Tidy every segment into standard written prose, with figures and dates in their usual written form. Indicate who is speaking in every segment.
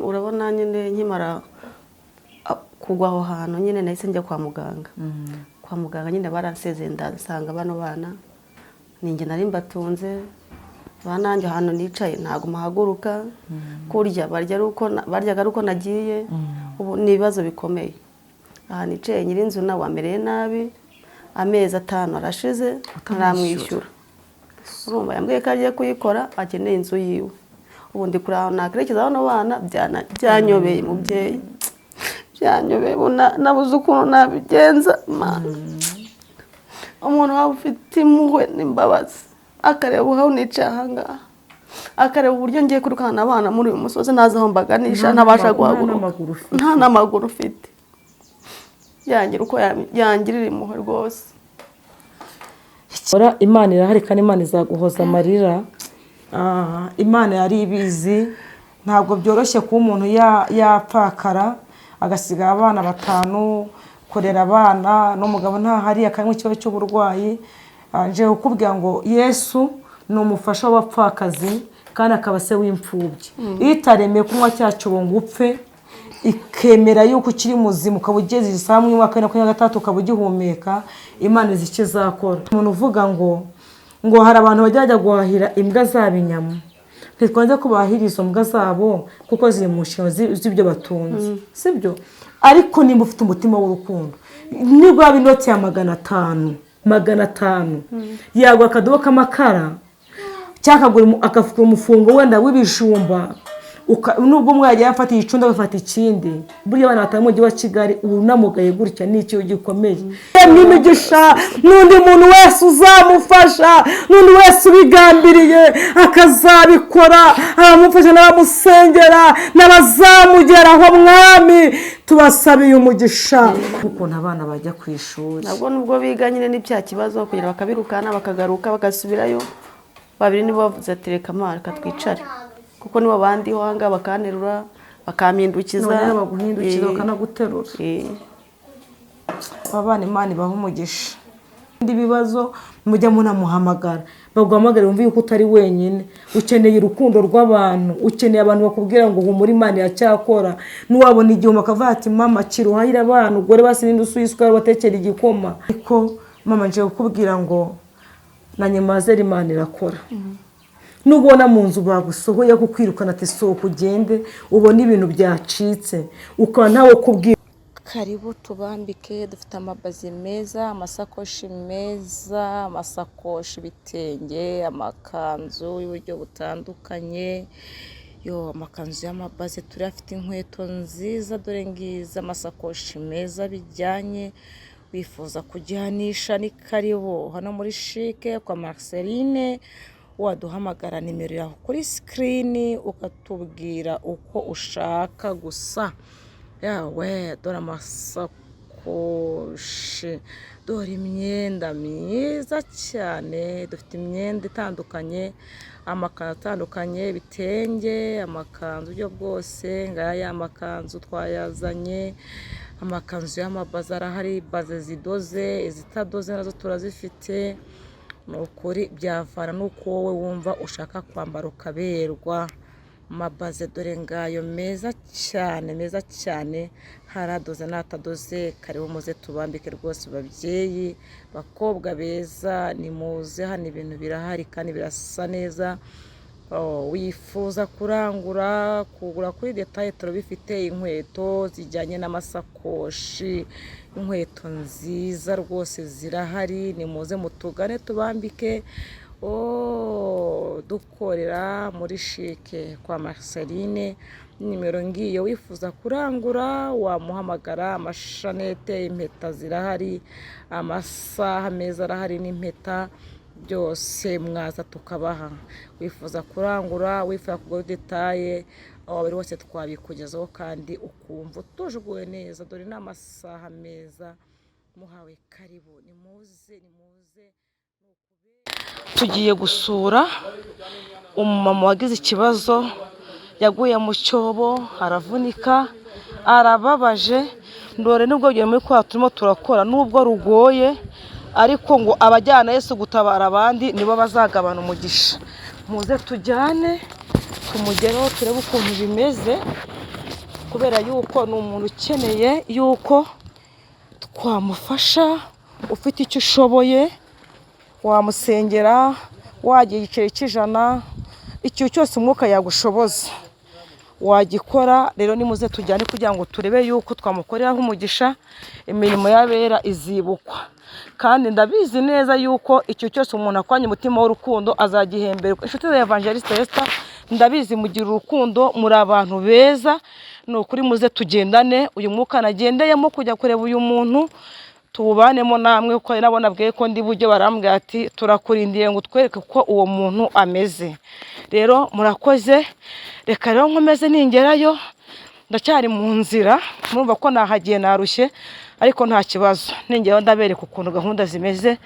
Speaker 1: urabona nyine nkimara kugwa aho hantu nyine nahise njya kwa muganga. Kwa muganga nyine baransezeye ndasanga bano bana ninjye nari mbatunze bananjye ahantu nicaye ntago mahaguruka kurya baryaga ari uko nagiye. Ubu ni ibibazo bikomeye. Aha nicaye nyirinzu nawe wamereye nabi amezi 5 arashize ntaramwishyura. Urumva yambwiye ko agiye kuyikora akeneye inzu yiwe. Ubu ndi kuri aho nakerekeza bano bana byanyobeye mubyeyi. Byanyobeye nabuze ukuntu nabigenza. Umuntu waba ufite impuhwe n'imbabazi akareba aho nicaye ahangaha akareba uburyo ngiye kurukana abana muri uyu musozi naza aho mbaganisha ntabasha guhaguruka nta n'amaguru ufite. Yangira uko yangirira impuhwe rwose.
Speaker 2: Imana irahari kandi Imana izaguhoza amarira. Imana yari ibizi ntabwo byoroshye kuba umuntu yapfakara agasiga abana 5 kurera abana n'umugabo ntahari akanywa ikibazo cy'uburwayi. Nje ukubwira ngo Yesu ni umufasha w'abapfakazi kandi akaba se w'imfubyi. Itaremeye kunywa cyacu ngo upfe ikemera yuko ukiri muzima ukaba ugeze isamwe mwaka wa 2023 ukaba ugihumeka, Imana izi icyo izakora. Umuntu uvuga ngo hari abantu bajya guhahira imbwa zabo inyama, ntitwanze kubahira izo mbwa zabo kuko ziri mu nshingano z'ibyo batunze, sibyo? Ariko nimba ufite umutima w'urukundo nibwo waba inoti ya 500 yagwa akadobo k'amakara cyakagura akafuka umufungo wenda w'ibijumba nubwo mwajya yafata icunda bafata ikindi. Buriya bana batari mu mujyi wa Kigali unamugaye gutya n'icyo gikomeye. N'imigisha n'undi muntu wese uzamufasha n'undi wese ubigambiriye akazabikora abamufasha n'abamusengera n'abazamugeraho mwami tubasabiye umugisha. Ukuntu abana bajya ku ishuri
Speaker 1: nabwo nubwo biga nyine n'ibya kibazo kugira bakabirukana bakagaruka bagasubirayo babiri nibo bavuze ati reka mara katwicare kuko nibo bandi wanga bakanerura bakamindukiza
Speaker 2: baguhindukiza bakanaguterura. Abana Imana ibaha umugisha. Ndi bibazo mujya munamuhamagara baguhamagara umva yuko utari wenyine, ukeneye urukundo rw'abantu, ukeneye abantu bakubwira ngo humura Imana yacyakora. Nuwabona igihuma akavuga ati mama kiruhahira abantu gore basi n'indusu y'isukari batekera igikoma. Ariko mama nje kukubwira ngo na nyamazera Imana irakora. Nubona mu nzu bagusohoye kukwirukana ati sohoka ugende ubona ibintu byacitse ukaba ntawe kubwira.
Speaker 3: Karibu tubambike, dufite amabazi meza, amasakoshi meza, amasakoshi bitenge, amakanzu y'uburyo butandukanye. Amakanzu y'amabazi turafite inkweto nziza dore ngiza, amasakoshi meza bijyanye. Wifuza kugihanisha ni karibu hano muri Chic kwa Marceline. Waduhamagara nimero yaho kuri screen ukatubwira uko ushaka gusa. Yawe dore amasakoshi, dore imyenda myiza cyane. Dufite imyenda itandukanye, amakanzu atandukanye, bitenge, amakanzu byo bwose. Ngaya amakanzu twayazanye, amakanzu y'amabazi arahari, baze zidoze, izitadoze nazo turazifite. Nukuri byavana nuko wowe wumva ushaka kwambara ukaberwa. Amabaze dore ngayo meza cyane, haradoze n'atadoze. Karibu muze tubambike rwose babyeyi bakobwa beza, ni muze hano ibintu birahari kandi birasa neza. Wifuza kurangura kugura kuri detail turabifite. Inkweto zijyanye n'amasakoshi, inkweto nziza rwose zirahari. ni muze mutugane tubambike. Dukorera muri Chic kwa Marceline. Nimero ngiyo wifuza kurangura wamuhamagara. Amashanete, impeta zirahari, amasaha meza arahari n'impeta byose mwaza tukabaha. Wifuza kurangura, wifuza kugura detail buri wese twabikugezaho kandi ukumva utujuguwe neza. Dore n'amasaha meza muhawe. Karibu ni muze. Tugiye gusura umumama wagize ikibazo, yaguye mu cyobo aravunika arababaje. Ndore nubwo giye muri kwa turimo turakora nubwo rugoye, ariko ngo abajyana Yesu gutabara abandi nibo bazagabana umugisha. Muze tujyane tumugereho turebe ukuntu bimeze.
Speaker 2: kubera yuko ni umuntu ukeneye yuko twamufasha. Ufite icyo ushoboye wamusengera, wagiye igiceri cy'ijana, icyo cyose umwuka yagushoboza wagikora. Rero nimuze tujyane kugira ngo turebe yuko twamukoreraho umugisha, imirimo y'abera izibukwa. Kandi ndabizi neza yuko icyo cyose umuntu akwanye umutima w'urukundo azagihemberwa. Inshuti za Evangeliste Esther, ndabizi mugira urukundo, muri abantu beza, ni ukuri muze tugendane. Uyu mwuka nagendeyemo kujya kureba uyu muntu tuwubanemo namwe, kuko nabo nabwiye ko ndi bujye, barambwira ati turakurindiye ngo twereke ko uwo muntu ameze. Rero murakoze, reka rero nkomeze ningerayo, ndacyari mu nzira, murumva ko nahagiye narushye, ariko nta kibazo, ningerayo ndabereka ukuntu gahunda zimeze.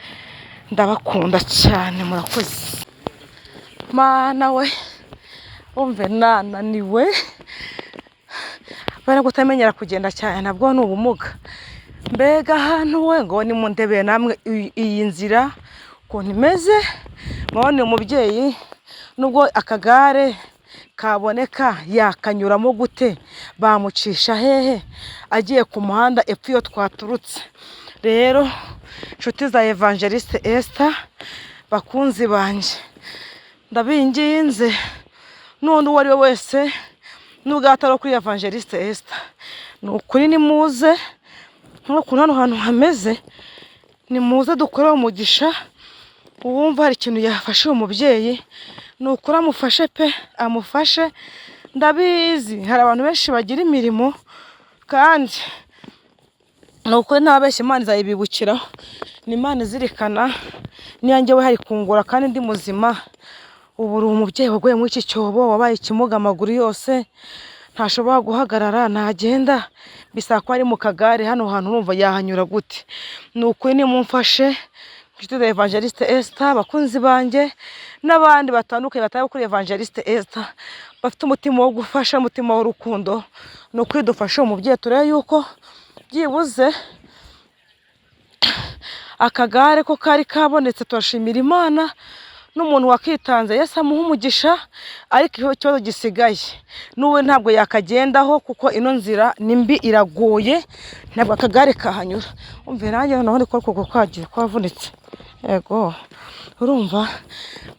Speaker 2: Ndabakunda cyane, murakoze. Mana we, umve nananiwe, bari gutamenyera kugenda cyane, nabwo ni ubumuga. Mbega ahantu we ngo ni mu ndebe namwe iyi nzira ukuntu imeze. Mubone umubyeyi nubwo akagare kaboneka yakanyuramo gute, bamucisha hehe agiye ku muhanda epfo iyo twaturutse. Rero inshuti za Evangeliste Esther, bakunzi banje, ndabinginze n'undi uwo ari we wese nubwo atari kuri Evangeliste Esther, ni ukuri nimuze nk'uko hano hantu hameze, nimuze dukore umugisha. Uwumva hari ikintu yafashe umubyeyi, ni ukuri amufashe pe, amufashe. Ndabizi hari abantu benshi bagira imirimo, kandi ni ukuri ntababeshya, Imana izayibibukiraho. Ni Imana izirikana niyanjye we hari kungura kandi ndi muzima. Ubu uri umubyeyi waguye muri iki cyobo, wabaye ikimuga amaguru yose, ntashobora guhagarara, ntagenda, bisaba ko ari mu kagare. Hano hantu urumva yahanyura gute? Ni ukuri nimumfashe inshuti za Evangeliste Esther, bakunzi banjye n'abandi batandukanye batari kuri Evangeliste Esther, bafite umutima wo gufasha, umutima w'urukundo. Ni ukuri dufashe umubyeyi, turebe yuko byibuze akagare ko kari kabonetse. Turashimira Imana n'umuntu wakitanze, Yesu amuha umugisha. Ariko ikibazo gisigaye n'uwe ntabwo yakagendaho, kuko ino nzira ni mbi, iragoye, ntabwo akagare kahanyura. Umve nanjye noneho ndi kuko kwagiye kwavunitse. Yego, urumva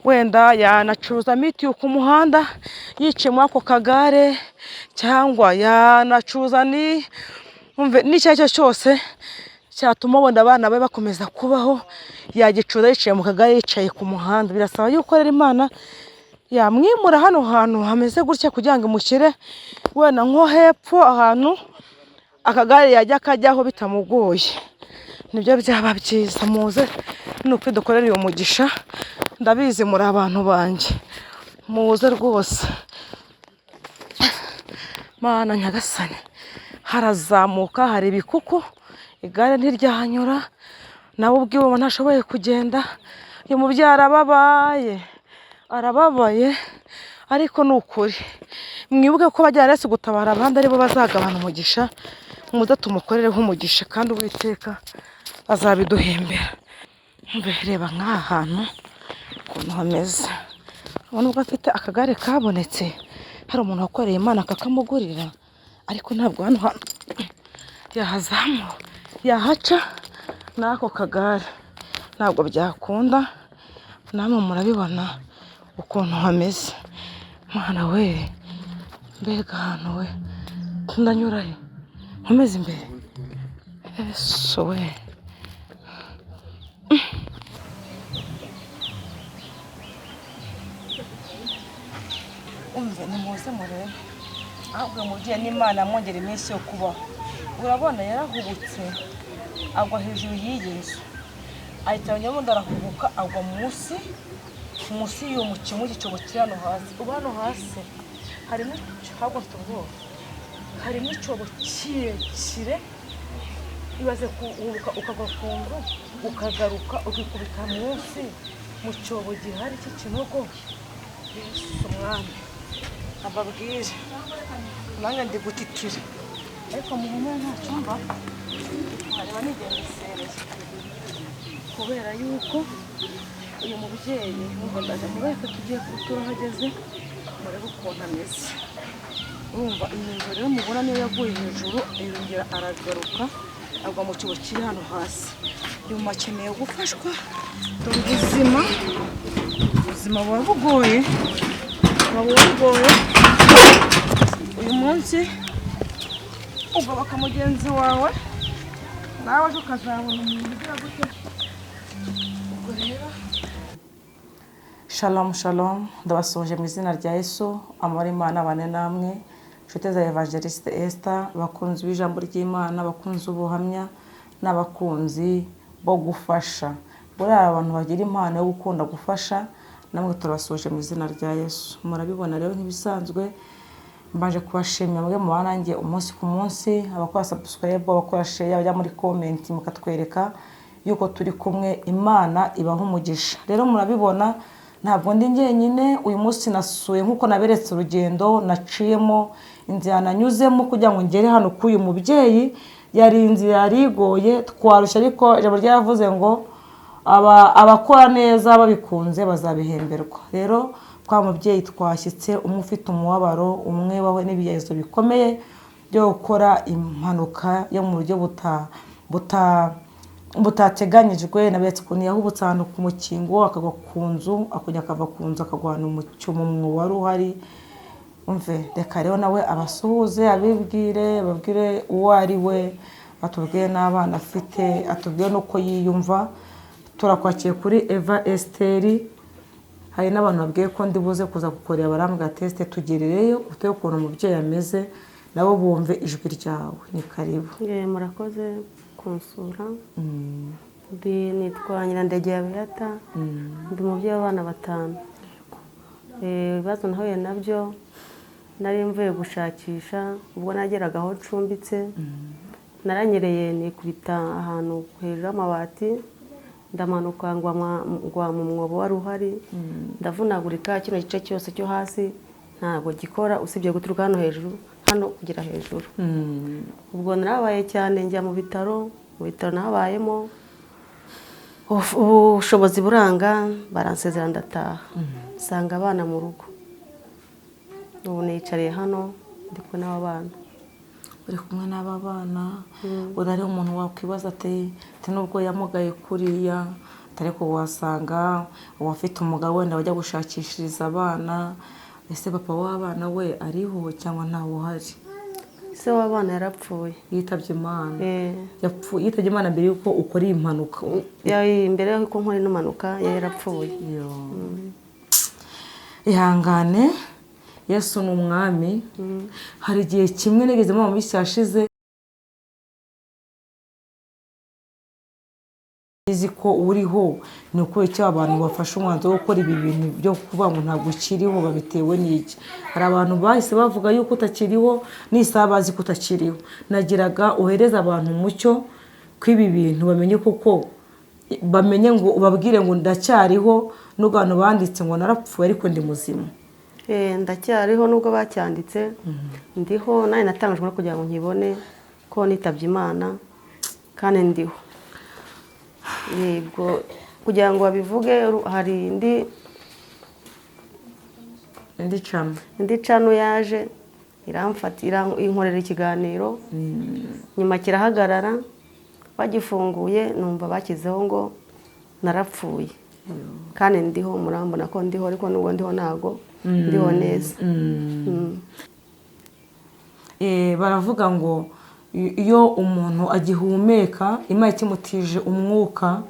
Speaker 2: wenda yanacuruza mitiyu ku muhanda yicaye muri ako kagare, cyangwa yanacuruza n'icyo ari cyo cyose cyatuma wenda abana be bakomeza kubaho, yagicuruza yicaye mu kagare, yicaye ku muhanda. Birasaba yuko rero Imana yamwimura hano hantu hameze gutya, kugira ngo imushyire wenda nko hepfo ahantu akagare yajya akajyaho bitamugoye. Nibyo byaba byiza. Muze ni ukuri dukorere uyu mugisha, ndabizi muri abantu banjye, muze rwose. Mana Nyagasani, harazamuka, hari ibikuku, igare ntiryahanyura, nawe ubwiwe ntashoboye kugenda. Uyu mubyeyi arababaye, ariko ni ukuri mwibuke ko bajyana Yesu gutabara abandi aribo bazagabana umugisha. Muze tumukorereho umugisha, kandi Uwiteka azabiduhembera. Reba nk'aha hantu ukuntu hameze, ubona ubwo afite akagare kabonetse, hari umuntu wakoreye Imana akakamugurira. Ariko ntabwo hano yahazamu yahaca n'ako kagare, ntabwo byakunda. Namwe murabibona ukuntu hameze. Mana we, mbega ahantu we, ndanyura he? Nkomeze imbere. Yesu we, umve nimuze murebe. Ahubwo umubyeyi n'Imana amwongera iminsi yo kubaho. Urabona yarahubutse, agwa hejuru y'iyi nzu, ahita abanyabundi arahubuka, agwa munsi y'uwo mukimu w'igicyobo kiri hano hasi. Ubu hano hasi harimo icyobo kirekire. Ibaze kuhubuka ukagwa ku nzu, ukagaruka ukikubita munsi mu cyobo gihari cy'ikinogo. Yesu mwami, ababwire nanjye ndi gutitira, ariko mu humura ntacyo mba, hareba nigengesereye, kubera yuko uyu mubyeyi n'ubwo ndaje mubahise tugiye turahageze, murebe ukuntu ameze. urumva inkingo rero mubona niyo yaguye hejuru yongera aragaruka agwa mu kibo kiri hano hasi nyuma akeneye gufashwa dore ubuzima buba bugoye uyu munsi ugoboka mugenzi wawe nawe ejo ukazabona umuntu ugira gute ubwo rero shalom shalom ndabasoje mu izina rya Yesu amara Imana abane namwe nshuti za Evangeliste Esther bakunzi b'ijambo ry'Imana bakunzi ubuhamya n'abakunzi bo gufasha buri abantu bagira impano yo gukunda gufasha namwe turabasoje mu izina rya Yesu murabibona rero ntibisanzwe mbaje kubashimira mwe mu banange umunsi ku munsi abakora subscribe abakora share abajya muri comment mukatwereka yuko turi kumwe Imana ibaho umugisha rero murabibona ntabwo ndi njyenyine uyu munsi nasuye nkuko naberetse urugendo naciyemo inzira nanyuzemo kugira ngo ngere hano k'uyu mubyeyi yari inzira yarigoye twarushya ariko ijambo ryaravuze ngo abakora neza babikunze bazabihemberwa rero kwa mubyeyi twashyitse umwe ufite umubabaro umwe wawe n'ibiyezo bikomeye byo gukora impanuka yo mu buryo butateganyijwe nabetse ukuntu yahubutse ahantu ku mukingo akagwa ku nzu akongera akava ku nzu akagwana umucyuma mu wari uhari umve reka rero nawe abasuhuze babwire uwo ari we atubwiye n'abana afite atubwiye n'uko yiyumva turakwakiye kuri Eva Esther hari n'abantu babwiye ko ndi buze kuza gukorera barambwa test tugerereyo uteye ukuntu umubyeyi ameze nabo bumve ijwi ryawe ni karibu
Speaker 1: murakoze kunsura nitwa Nyirandege Beata ndi umubyeyi w'abana 5 ibibazo nahuye nabyo nari mvuye gushakisha ubwo nageraga aho ncumbitse naranyereye nikubita ahantu hejuru y'amabati ndamanuka ngwa mu mwobo wari uhari ndavunagurika kino gice cyose cyo hasi ntabwo gikora usibye guturuka hano hejuru hano kugera hejuru ubwo narabaye cyane njya mu bitaro nabayemo ubushobozi buranga baransezera ndataha nsanga abana mu rugo ubu nicariye hano ndi kumwe n'aba bana
Speaker 2: uri kumwe n'aba bana urari umuntu wakwibaza ati nubwo yamugaye kuriya ariko wasanga uwafite umugabo wenda wajya gushakishiriza abana ese papa w'abana we ariho cyangwa ntawe uhari
Speaker 1: se w'abana yarapfuye
Speaker 2: yitabye Imana yitabye Imana mbere yuko ukora iyi mpanuka
Speaker 1: mbere yuko nkora ino mpanuka yarapfuye
Speaker 2: ihangane Yesu ni umwami hari igihe kimwe nigeze mu minsi yashize izi ko uriho ni uko icyo abantu bafashe umwanzuro wo gukora ibi bintu byo kuvuga ngo ntabwo ukiriho babitewe n'iki hari abantu bahise bavuga yuko utakiriho n'isaha bazi ko utakiriho nagiraga uhereza abantu umucyo kw'ibi bintu bamenye kuko bamenye ngo ubabwire ngo ndacyariho n'ubwo abantu banditse ngo narapfuye ariko ndi muzima
Speaker 1: ndacyariho nubwo bacyanditse ndiho nawe natangajwe no kugira ngo nkibone ko nitabye Imana kandi ndiho yego kugira ngo babivuge hari indi cano yaje iramfatira inkorera ikiganiro nyuma kirahagarara bagifunguye numva bakizeho ngo narapfuye kandi ndiho murambona ko ndiho ariko nubwo ndiho ntago ndiho neza
Speaker 2: baravuga ngo iyo umuntu agihumeka Imana ikimutije umwuka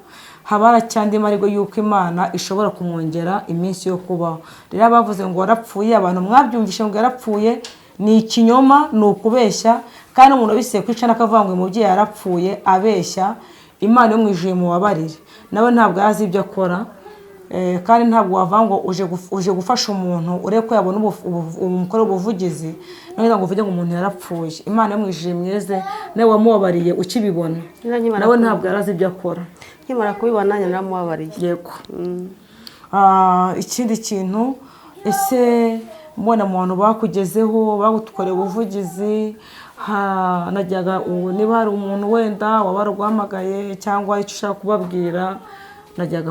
Speaker 2: haba haracyandi amahirwe yuko Imana ishobora kumwongera iminsi yo kubaho rero bavuze ngo warapfuye abantu mwabyumvishe ngo yarapfuye ni ikinyoma ni ukubeshya kandi umuntu wese kwicana akavuga ngo umubyeyi yarapfuye abeshya Imana yo mu ijuru mubabarire nawe ntabwo yazi ibyo akora kandi ntabwo wavuga ngo uje gufasha umuntu urebe ko yabona umukoro ubuvugizi neza ngo uvuge ngo umuntu yarapfuye Imana yo mu ijuru mweze nawe wamubabariye ukibibona nawe ntabwo yarazi ibyo akora
Speaker 1: nkimara kubibona nanjye naramubabariye
Speaker 2: yego ikindi kintu ese mbona mu bantu bakugezeho bagukoreye ubuvugizi najyaga niba hari umuntu wenda waba uguhamagaye cyangwa icyo ushaka kubabwira najyaga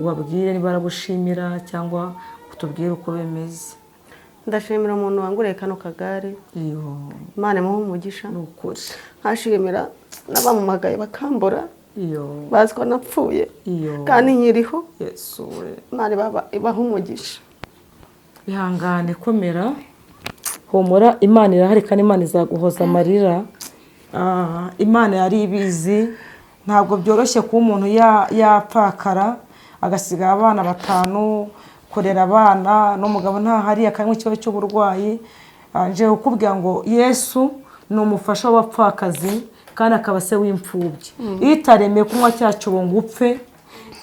Speaker 2: ubabwire niba baragushimira cyangwa utubwire uko bimeze
Speaker 1: ndashimira umuntu wanguriye kano kagare,
Speaker 2: iyo
Speaker 1: Imana imuhe umugisha.
Speaker 2: ni ukuri,
Speaker 1: Nkashimira n'abamamagaye bakambura
Speaker 2: iyo
Speaker 1: bazi ko napfuye
Speaker 2: iyo
Speaker 1: kandi nkiriho.
Speaker 2: Yesu we,
Speaker 1: Imana ibaha umugisha.
Speaker 2: ihangane, komera, humura, Imana irahari kandi Imana izaguhoza amarira. Imana yari ibizi, ntabwo byoroshye kuba umuntu yapfakara agasiga abana 5, kurera abana n'umugabo ntahari, akanywa ikibazo cy'uburwayi. Nje kukubwira ngo Yesu ni umufasha w'abapfakazi kandi akaba se w'imfubyi. Iyo itaremeye kunywa cya cyobo ngo upfe,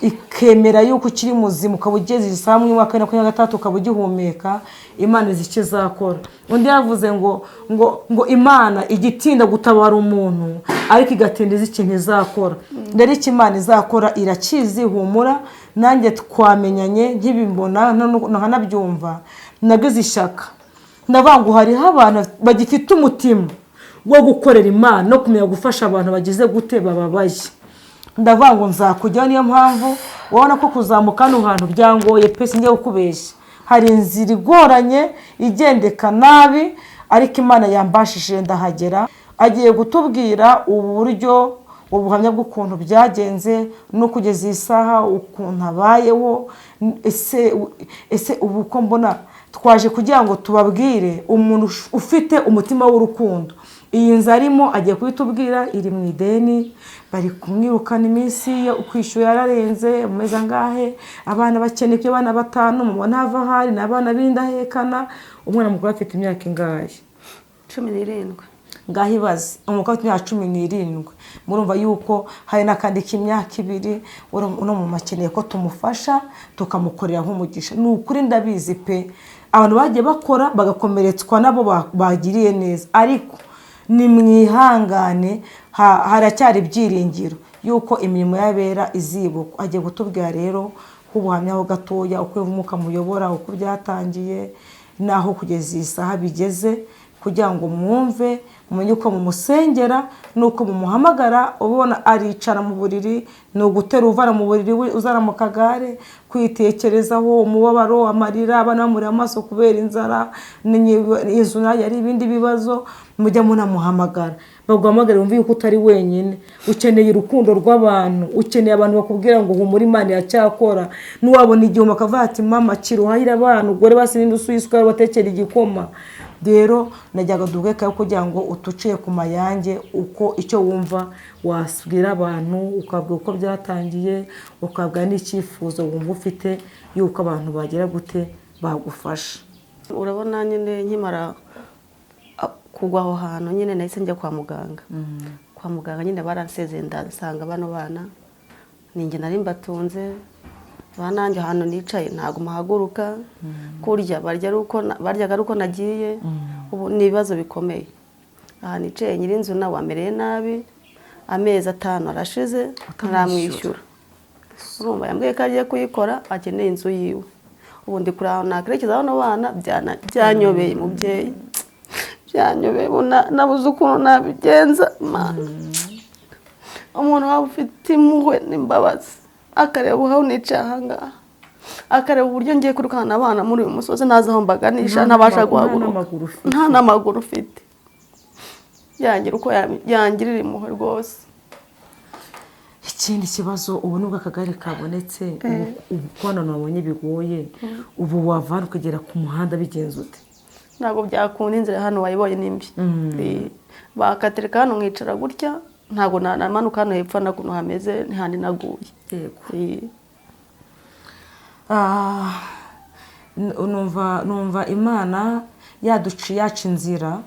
Speaker 2: ikemera yuko ukiri muzima, ukaba ugeze isaha mu mwaka wa 2023 ukaba ugihumeka, Imana izi icyo izakora. Undi yavuze ngo Imana igitinda gutabara umuntu ariko igatinda izi ikintu izakora. Rero icyo Imana izakora irakizi, humura. Nanjye twamenyanye nkibimbona nkanabyumva, nagize ishyaka, ndavuga ngo hariho abantu bagifite umutima wo gukorera Imana no kumenya gufasha abantu bagize gute bababaye. Ndavuga ngo nzakujyaho, niyo mpamvu wabona ko kuzamuka hano hantu byangoye pe, sinjye kukubeshya. Hari inzira igoranye igendeka nabi, ariko Imana yambashije ndahagera. Agiye gutubwira uburyo, ubuhamya bw'ukuntu byagenze no kugeza iyi saha ukuntu abayeho. Ese ubu ko mbona twaje kugira ngo tubabwire umuntu ufite umutima w'urukundo. Iyi nzu arimo agiye kubitubwira, iri mu ideni, bari kumwirukana iminsi yo kwishyura yararenze, umeze angahe, abana bakeneye ibyo, abana 5, mubona hava hari n'abana b'indahekana. Umwana mukuru afite imyaka ingahe?
Speaker 1: 17.
Speaker 2: Ngaho ibaze, umukobwa afite imyaka 17. Murumva yuko hari n'akandi k'imyaka 2, uno mu makeneye ko tumufasha tukamukorera nk'umugisha. Ni ukuri ndabizi pe, abantu bagiye bakora bagakomeretswa nabo bagiriye neza, ariko ni mwihangane, haracyari ibyiringiro yuko imirimo y'abera izibukwa. Agiye gutubwira rero ubuhamya ho gatoya, uko umwuka muyobora, uko byatangiye naho kugeza iyi saha bigeze, kugira ngo mwumve, mumenye uko mumusengera nuko mumuhamagara. Ubona aricara mu buriri, ni ugutera uvana mu buriri uzara mu kagare, kwitekerezaho umubabaro, amarira, abana bamurira amaso kubera inzara, inzu nayo ari ibindi bibazo. Mujya munamuhamagara, baguhamagara wumve yuko utari wenyine. Ukeneye urukundo rw'abantu, ukeneye abantu bakubwira ngo humura, Imana yacyakora. Nuwabona igihuma akavuga ati mama kiruhahira abantu, ugore basi n'indusu y'isukari batekera igikoma. Rero najyaga dubweka kugira ngo utuciye ku mayange, uko icyo wumva wasubira abantu, ukabwira uko byatangiye, ukabwira n'icyifuzo wumva ufite yuko abantu bagera gute bagufasha.
Speaker 1: Urabona nyine nkimara kugwa aho hantu, nyine nahise njya kwa muganga. Kwa muganga nyine baransezeye, ndasanga bano bana ninjye nari mbatunze. Bananjye ahantu nicaye ntago muhaguruka, kurya baryaga ari uko nagiye. Ubu ni ibibazo bikomeye. Aha nicaye nyirinzu nawe amereye nabi, amezi 5 arashize ntaramwishyura. Urumva yambwiye ko agiye kuyikora, akeneye inzu yiwe. Ubu ndi kuri aho nakerekeza bano bana, byanyobeye mubyeyi, byanyobeye. Nabuze ukuntu nabigenza. Umuntu waba ufite impuhwe n'imbabazi, akareba aho nicaye ahangaha, akareba uburyo ngiye kurukana abana muri uyu musozi, ntazi aho mbaganisha, ntabasha guhaguruka, nta n'amaguru ufite, yangira uko yangirira impuhwe rwose.
Speaker 2: Ikindi kibazo, ubu nubwo akagare kabonetse, ubu kubona nabonye bigoye, ubu wavana ukagera ku muhanda bigenze ute?
Speaker 1: Ntabwo byakunda, inzira hano wayibonye nimbi. Bakatereka hano nkicara gutya, ntabwo namanuka hano hepfo nakuntu hameze, ntihandi naguye.
Speaker 2: Numva Imana yaduciye yaca inzira.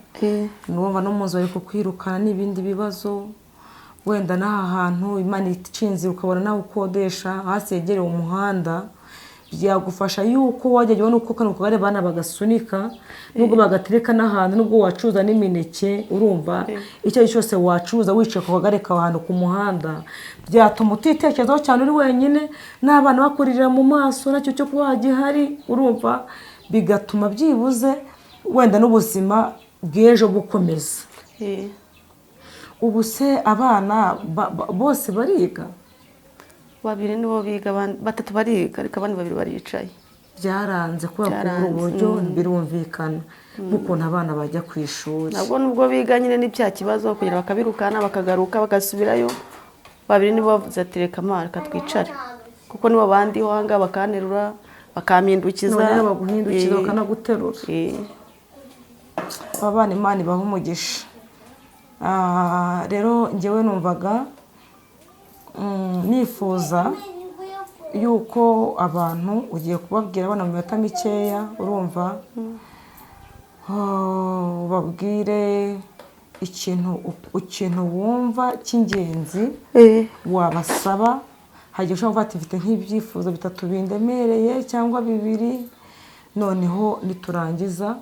Speaker 2: Numva no muzo ariko kwirukana n'ibindi bibazo, wenda n'aha hantu Imana iciye inzira ukabona nawe ukodesha hasi yegereye umuhanda, byagufasha yuko wajya ubona uko kano kagare bana bagasunika, nubwo bagatereka n'ahantu, nubwo wacuza n'imineke. Urumva icyo cyose wacuza wicaye ku kagare kawe ahantu ku muhanda, byatuma utitekerezaho cyane uri wenyine, n'abana bakuririra mu maso nacyo cyo kuba gihari. Urumva bigatuma byibuze wenda n'ubuzima bw'ejo bukomeza. Ubu se abana bose bariga?
Speaker 1: 2 nibo biga, 3 bariga, ariko abandi 2 baricaye.
Speaker 2: byaranze kubera kubura uburyo birumvikana nk'ukuntu abana bajya ku ishuri.
Speaker 1: nabwo nubwo biga nyine ni bya kibazo kugira bakabirukana bakagaruka bagasubirayo, babiri nibo bavuze ati reka twicare, kuko nibo bandiho aha ngaha bakanterura bakampindukiza,
Speaker 2: none baguhindukiza bakanaguterura. aba bana Imana ibaha umugisha. Rero njyewe numvaga nifuza yuko abantu ugiye kubabwira abana mu minota mikeya, urumva babwire ikintu wumva cy'ingenzi wabasaba. Hagiye ushobora kuvuga ati mfite nk'ibyifuzo 3 bindemereye cyangwa 2, noneho niturangiza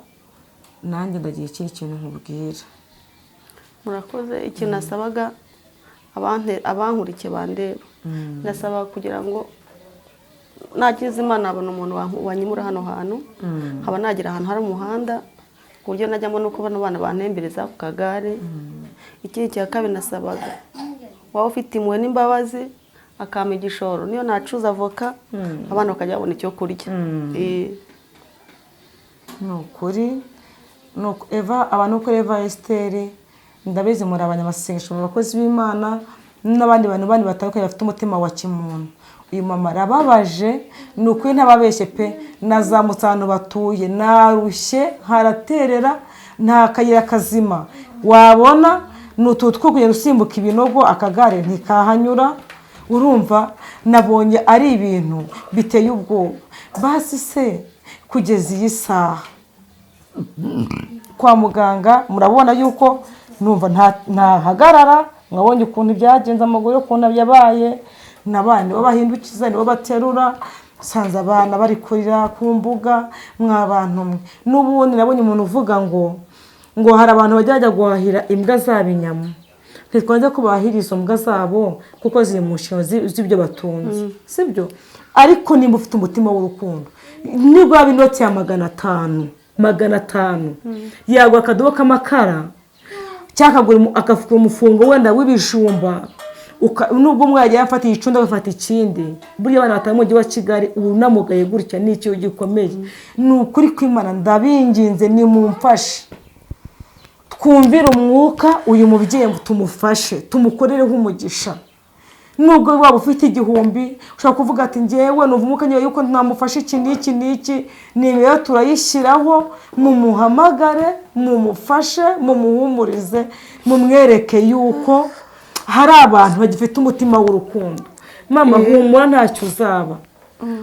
Speaker 2: nanjye ndagiye ikindi kintu nkubwira.
Speaker 1: Murakoze. Ikintu nasabaga abankurikiye bandeba, nasaba kugira ngo nagize Imana abona umuntu wanyimura hano hantu, haba nagira ahantu hari umuhanda ku buryo najyamo nuko bano bana bantembereza ku kagare. Ikindi cya kabiri nasabaga waba ufite impuhwe n'imbabazi akampa igishoro, niyo nacuza avoka abana bakajya babona icyo kurya.
Speaker 2: Ni ukuri abantu kuri Eva Esther ndabizi muri abanyamasengesho mu bakozi b'Imana n'abandi bantu batandukanye bafite umutima wa kimuntu. Uyu mama arababaje, ni ukuri ntababeshye pe, nazamutse ahantu batuye narushye haraterera nta kayira kazima wabona, ni utu two kugenda usimbuka ibinogo akagare ntikahanyura. Urumva nabonye ari ibintu biteye ubwoba. Basi se kugeza iyi saha kwa muganga murabona yuko numva ntahagarara, mwabonye ukuntu byagenze, amaguru ukuntu yabaye, n'abandi babahindukiza nibo baterura, sanze abana bari kurira ku mbuga. Mwabantu mwe n'ubundi nabonye umuntu uvuga ngo hari abantu bajya guhahira imbwa zabo inyama, ntitwanze kubahira izo mbwa zabo kuko ziri mu nshingano z'ibyo batunze, sibyo? Ariko nimba ufite umutima w'urukundo, nibwo waba inoti ya 500 yagwa akadobo k'amakara cyangwa akafuka umufungo wenda w'ibijumba, nubwo mwajya yafata icunda agafata ikindi, buriya abana batari mu mujyi wa Kigali unamugaye gutya ni ikintu gikomeye. Ni ukuri kw'Imana ndabinginze nimumfashe twumvire umwuka uyu mubyeyi tumufashe tumukorereho umugisha. Nubwo waba ufite 1000 ushaka kuvuga ati njyewe numva umwuka nyewe yuko ntamufashe iki n'iki, niyo turayishyiraho, mumuhamagare, mumufashe, mumuhumurize, mumwereke yuko hari abantu bagifite umutima w'urukundo. Mama humura ntacyo uzaba.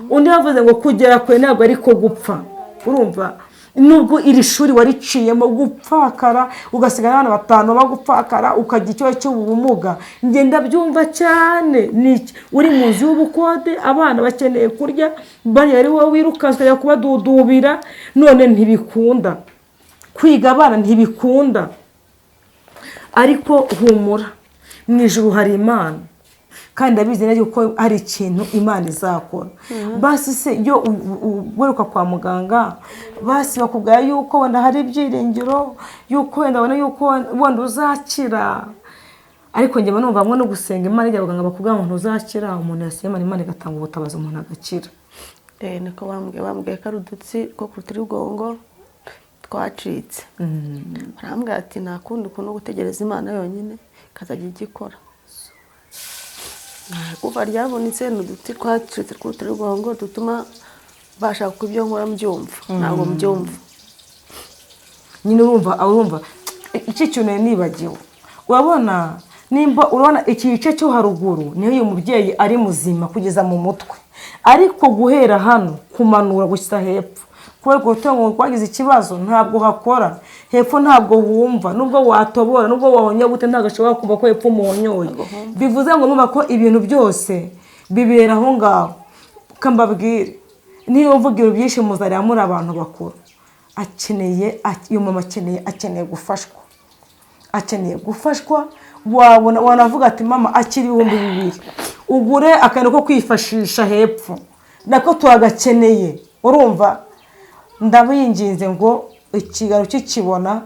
Speaker 2: Undi yavuze ngo kugera kwe ntabwo ariko gupfa. Urumva nubwo iri shuri wariciyemo gupfakara ugasigara abana 5 bagupfakara ukajya icyo cy'ubumuga, ngenda byumva cyane. Niki uri mu nzu y'ubukode, abana bakeneye kurya, bari ari wowe wirukanswe kubadudubira, none ntibikunda kwiga, abana ntibikunda. Ariko humura, mu ijuru hari Imana kandi ndabizi neza yuko ari ikintu Imana izakora. Basi se iyo uweruka kwa muganga basi bakubwira yuko wenda hari ibyiringiro, yuko wenda ubona yuko wenda uzakira, ariko njye numva hamwe no gusenga Imana ijya abaganga bakubwira ngo ntuzakira, umuntu yasema Imana igatanga ubutabazi umuntu agakira.
Speaker 1: Niko bambwiye ko ari udutsi two ku rutirigongo twacitse. Barambwira ati nta kundi ukuntu gutegereza Imana yonyine ikazajya igikora. Kuva ryabonetse n'uduti twacitse ku rutirigongo dutuma bashaka kubyo nkora mbyumva, ntabwo mbyumva.
Speaker 2: Nyine urumva iki kintu nibagiwe. Urabona nimba urabona iki gice cyo haruguru niyo uyu mubyeyi ari muzima kugeza mu mutwe, ariko guhera hano kumanura gusa hepfo kubera gutongo kwagize ikibazo ntabwo hakora, hepfo ntabwo wumva, nubwo watobora, nubwo wahonye gute ntabwo ashobora kumva ko hepfo muhonyoye. Bivuze ngo numva ko ibintu byose bibera aho ngaho. Kambabwire niyo mvugira byinshi muzarira muri abantu bakuru, uyu mama akeneye gufashwa, akeneye gufashwa. Wanavuga ati mama akiri 2,000 ugure akantu ko kwifashisha hepfo nako turagakeneye. Urumva ndabinginze ngo ikigaro kikibona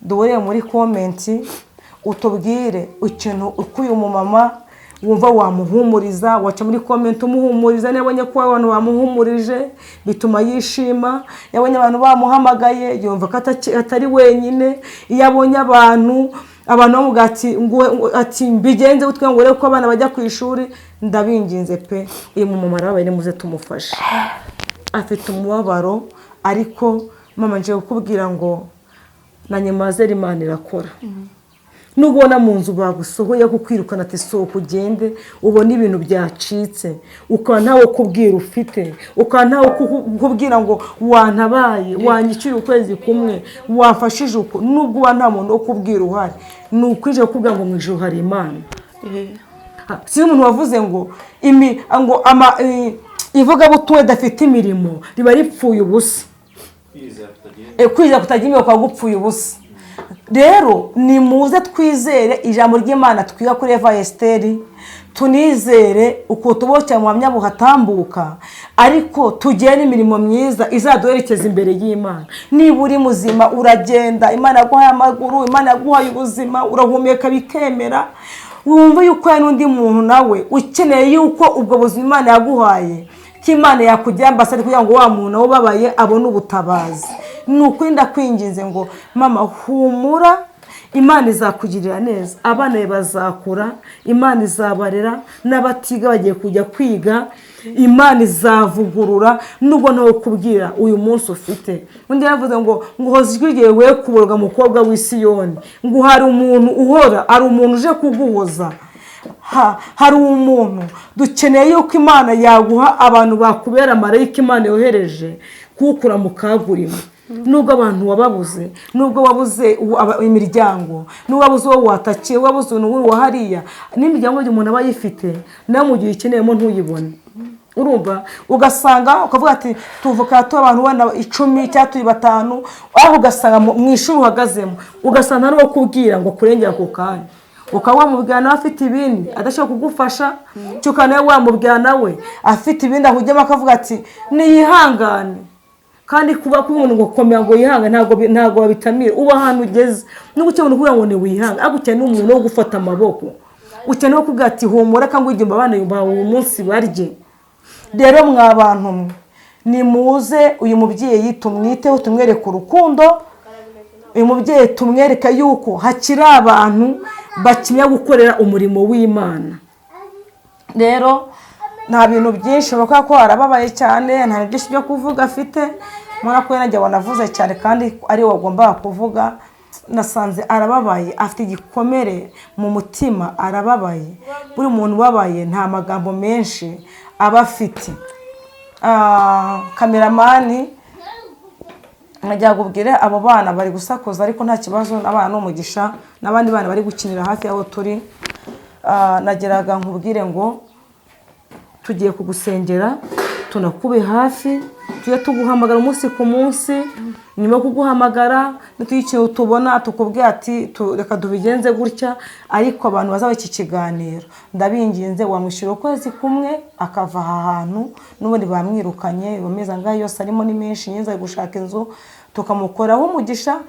Speaker 2: duhure muri comment utubwire ikintu ukuye umumama wumva wamuhumuriza, waca muri komenti umuhumuriza. Niba abonye ko abantu bamuhumurije bituma yishima, yabonye abantu bamuhamagaye yumva ko atari wenyine. Iyo abonye abantu bamuga ati mbigenze gutwe ngo reko abana bajya ku ishuri, ndabinginze pe uyu mumama arabaye muze tumufashe, afite umubabaro. Ariko mama nje kukubwira ngo na nyamazera Imana irakora. Nubona mu nzu bagusohoye kukwirukana ati sohoka ugende, ubona ibintu byacitse, ukaba ntawe kubwira ufite, ukaba ntawe kubwira ngo wantabaye, wanyicira ukwezi kumwe, wafashije uko, nubwo uba nta muntu wo kubwira uhari, ni ukwije kukubwira ngo mu ijuru hari Imana. Si umuntu wavuze ngo ivugabutumwa idafite imirimo riba ripfuye ubusa, kwiza kutagira imiboko ukagupfuye ubusa. Rero ni muze twizere ijambo ry'Imana twiga kuri Eva Esteri, tunizere uko tubokera mu buhamya buhatambuka, ariko tugire n'imirimo myiza izaduherekeza imbere y'Imana. Niba uri muzima uragenda, Imana yaguhaye amaguru, Imana yaguhaye ubuzima, urahumeka bikemera, wumva yuko hari n'undi muntu nawe ukeneye yuko ubwo buzima Imana yaguhaye ko Imana yakujya ambasade kugira ngo wa muntu ubabaye abone ubutabazi. Nukwinda kwinginze ngo mama humura, Imana izakugirira neza, abana be bazakura, Imana izabarera, n'abatiga bagiye kujya kwiga, Imana izavugurura. Nubwo ntawe kubwira uyu munsi ufite, undi yavuze ngo hoze ijwi we kuborwa mukobwa w'i Siyoni, ngo hari umuntu uhora, ari umuntu uje kuguhoza. Hari umuntu dukeneye yuko Imana yaguha abantu bakubera marayika Imana yohereje kukura mu kagurimo. Nubwo abantu wababuze, nubwo wabuze imiryango, nubwo wabuze uwo watakiye, wabuze umuntu wahariya, n'imiryango y'umuntu aba yifite nawe mu gihe ukeneyemo ntuyibone. Urumva ugasanga ukavuga ati tuvuka abantu bana 10 cyangwa 5, aho ugasanga mu ishuri uhagazemo ugasanga ntawo kubwira ngo kurengera ku kanya, ukaba wamubwira nawe afite ibindi adashaka kugufasha, cyuka nawe wamubwira nawe afite ibindi ahujyemo akavuga ati niyihangane. Kandi kuba kumuntu ngo komera ngo yihanga ntago babitamira, uba ahantu ugeze n'ubucyo umuntu kugira ngo ni wihanga, agukene umuntu wo gufata amaboko, ukene wo kuvuga ati humura kandi ugimba abana yumva uwo munsi barye. Rero mwabantu ni muze uyu mubyeyi tumwiteho, tumwereke urukundo. Uyu mubyeyi tumwereka yuko hakiri abantu bakimya gukorera umurimo w'Imana. Rero nta bintu byinshi baka ko arababaye cyane, nta byinshi byo kuvuga afite. Mwana ko yanjye wanavuze cyane kandi ari wagomba kuvuga. Nasanze arababaye, afite igikomere mu mutima, arababaye. Buri muntu wabaye nta magambo menshi aba afite. Kameramani nkajya kubwira abo bana bari gusakuza, ariko nta kibazo, abana n'umugisha n'abandi bana bari gukinira hafi yaho turi. Nageraga nkubwire ngo tugiye kugusengera, tunakube hafi, tujye tuguhamagara umunsi ku munsi. Nyuma yo kuguhamagara nituyikintu tubona tukubwira ati reka dubigenze gutya, ariko abantu bazaba iki kiganiro ndabinginze wamwishyura ukwezi kumwe akava aha hantu, n'ubundi bamwirukanye bameza ngaho yose arimo ni menshi, nyenza gushaka inzu tukamukoraho umugisha,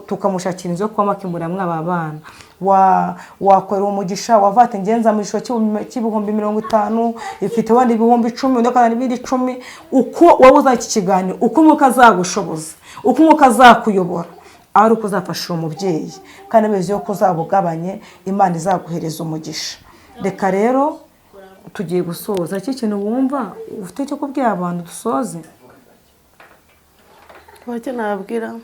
Speaker 2: tukamushakira inzu yo kuba makimuramwe aba bana. Wakorera umugisha wavate ngenza mu ishusho cy'ibihumbi 50, ifite wandi ibihumbi 10, ndakana n'ibindi 10, uko wabuza iki kiganiro, uko umwuka azagushoboza, uko umwuka azakuyobora, ari uko uzafasha umubyeyi, kandi beze yo kuzabugabanye, Imana izaguhereza umugisha. Reka rero tugiye gusoza. Iki kintu wumva ufite cyo kubwira abantu dusoze?
Speaker 1: Wacyo nababwira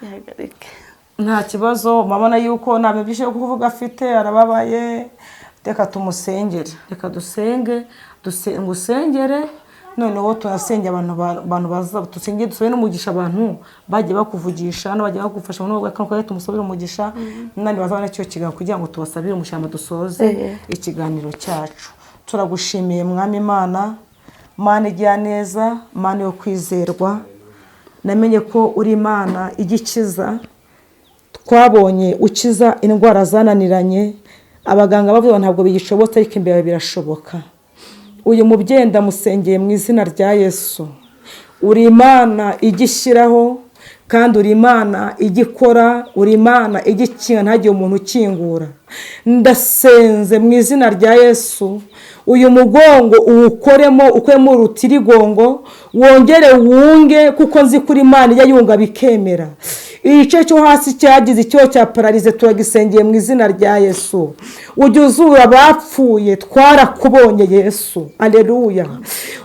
Speaker 1: yahagarike,
Speaker 2: nta kibazo. Mabona yuko nta byinshi yo kuvuga afite, arababaye. Reka tumusengere, reka dusenge, ngusengere. Noneho tunasenge abantu baza tusenge, dusobe n'umugisha abantu bagiye bakuvugisha, no bagiye bagufasha mu bwo kandi tumusabire umugisha, nandi bazabona cyo kiganiro kugira ngo tubasabire umushamba dusoze ikiganiro cyacu. Turagushimiye Mwami Imana, Mana igira neza, Mana yo kwizerwa. Namenye ko uri Imana igikiza, twabonye ukiza indwara zananiranye, abaganga bavuga ntabwo bigishobotse, ariko imbere birashoboka. Uyu mubyeyi ndamusengeye mu izina rya Yesu. Uri Imana igishyiraho kandi uri Imana igikora, uri Imana igikinga ntagire umuntu ukingura. Ndasenze mu izina rya Yesu, uyu mugongo uwukoremo ukwemo urutirigongo, wongere wunge, kuko nzi kuri Imana ijya yunga bikemera. Igice cyo hasi cyagize icyo cya paralize turagisengeye mu izina rya Yesu. Ujye uzura abapfuye, twarakubonye Yesu. Aleluya.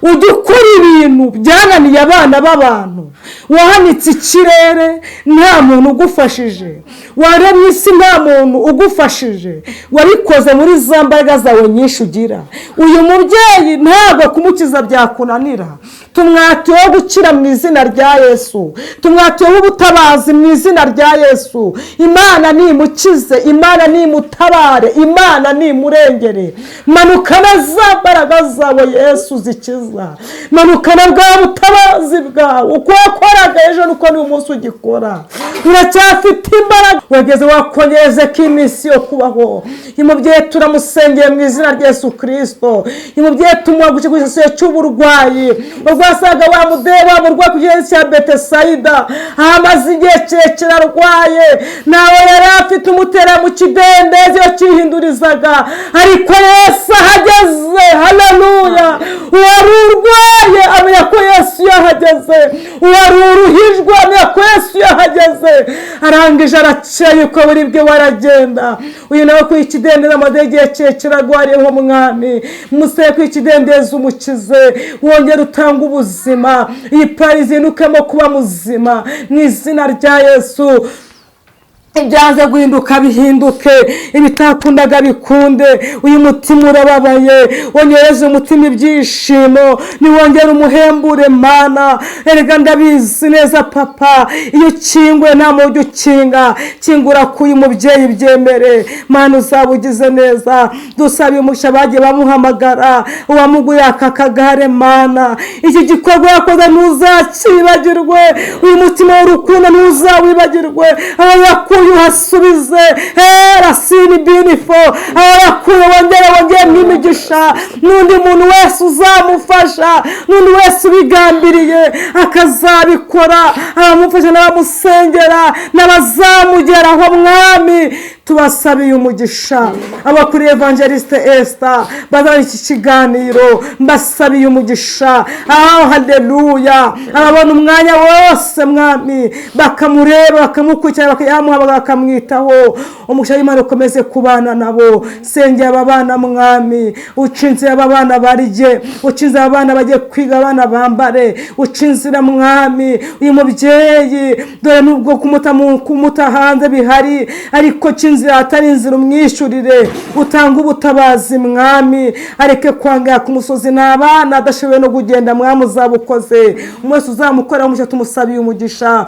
Speaker 2: Ujye ukora ibintu byananiye abana b'abantu. Wahanitse ikirere nta muntu ugufashije, waremye isi nta muntu ugufashije, wabikoze muri za mbaraga zawe nyinshi ugira. Uyu mubyeyi ntabwo kumukiza byakunanira. Tumwatiyeho gukira mu izina rya Yesu, tumwatiyeho ubutabazi mu izina rya Yesu. Imana nimukize, Imana nimutabare, Imana nimurengere. Manukana za mbaraga zawe Yesu zikiza, manukana bwa butabazi bwawe. Uko wakoraga ejo nuko n'uyu munsi ugikora, uracyafite imbaraga. Wageze wakongeze ko iminsi yo kubaho. Uyu mubyeyi turamusengeye mu izina rya Yesu Kristo. Uyu mubyeyi tumuha gukiza cy'uburwayi, urwasaga wa mudeba murwa kugeza cya Betesayida, amaze igihe kirekire arwaye, nawe yari afite umutera mu kidendezi yo cyihindurizaga, ariko Yesu ahageze. Haleluya. Uwari urwaye amenya ko Yesu yahageze, uwari uruhijwe amenya ko Yesu yahageze, arangije arakeye uko buri bwe waragenda. Uyu nawe ku ikidendezi amaze igihe kirekire arwariyeho mwami, museye ku ikidendezi umukize, wongere utanga ubuzima, iyi paralize inukemo kuba muzima mu izina rya Yesu. Ibyanze guhinduka bihinduke, ibitakundaga bikunde. Uyu mutima urababaye, wongereze umutima ibyishimo, niwongere umuhembure Mana. Erega ndabizi neza Papa, iyo ukingwe nta muntu ukinga. Kingura kuyu mubyeyi byemere Mana, uzabugize neza. Dusabiye umugisha bagiye bamuhamagara, uwamuguye aka kagare Mana. Iki gikorwa yakoze ntuzakibagirwe, uyu mutima w'urukundo ntuzawibagirwe. Uhasubize rasini binifo, abakuye wongere mwimigisha. N'undi muntu wese uzamufasha, n'undi wese ubigambiriye akazabikora, abamufasha n'abamusengera n'abazamugeraho mwami, tubasabiye umugisha. Abakuri Evangeliste Esther bazana iki kiganiro, mbasabiye umugisha. Haleluya. Ababona umwanya wose mwami, bakamureba bakamukurikira, bakayamuha bakamwitaho. Umugisha w'Imana ukomeze kubana nabo. Sengera aba bana mwami, ucinze aba bana barye, ucinze aba bana bagiye kwiga, abana bambare, ucinzira mwami. Uyu mubyeyi dore nubwo kumuta hanze bihari, ariko cinzira atari inzira umwishyurire, utanga ubutabazi mwami. Areke kwanga ku musozi n'abana adashoboye no kugenda mwami, uzabukoze. Umwese uzamukora umugisha, tumusabiye umugisha.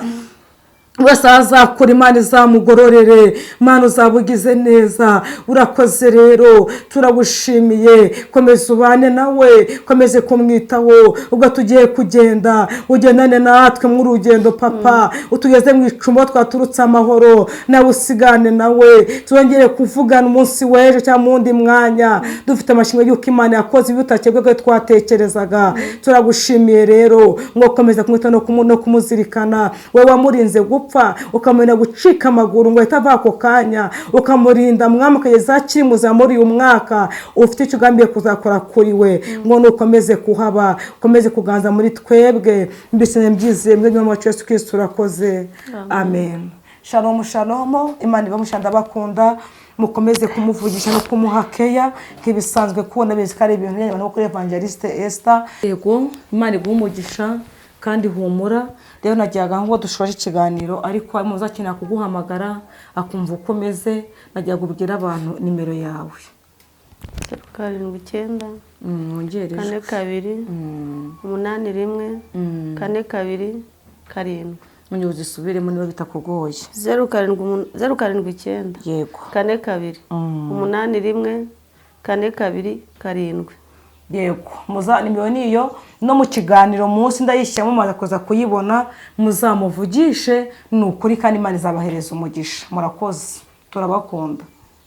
Speaker 2: Wese azakora Imana izamugororere, Mana uzabugize neza. Urakoze rero, turagushimiye. Komeza ubane nawe, komeze kumwitaho. Ubwo tugiye kugenda, ugendane natwe mu rugendo Papa, utugeze mu icumbo twaturutse amahoro, nawe usigane nawe. Twongere kuvugana umunsi w'ejo cyangwa mu wundi mwanya, dufite amashimwe y'uko Imana yakoze ibitakebwe twatekerezaga. Turagushimiye rero, ngo komeza kumwitaho no kumuzirikana. Wewe wamurinze gupfa, ukamenya gucika amaguru ngo ahita ava ako kanya, ukamurinda mwami akageza akimuza muri uyu mwaka. Ufite icyo ugambiye kuzakora kuri we, ngo nukomeze kuhaba, ukomeze kuganza muri twebwe. Mbise mbyize mu mwami wacu Yesu Kristo urakoze. Amen. Shalom shalom. Imana ibamushanda bakunda, mukomeze kumuvugisha no kumuha keya nk'ibisanzwe, kubona bizikari ibintu by'abantu no kuri Evangeliste Esther. Yego, Imana igumugisha kandi humura. Rero najyaga ngo dushoje ikiganiro, ariko muzakenera kuguhamagara akumva ukomeze. Najya kubwira abantu nimero yawe:
Speaker 1: 79
Speaker 2: mwongereje
Speaker 1: 42 81 42 7.
Speaker 2: Munyuze subiremo niba bitakugoye.
Speaker 1: 079
Speaker 2: yego
Speaker 1: 42 81 42 7.
Speaker 2: Yego, muza nimero niyo no mu kiganiro munsi ndayishyamo maze koza kuyibona, muzamuvugishe. Nukuri kandi Imana izabahereza umugisha. Murakoze, turabakunda.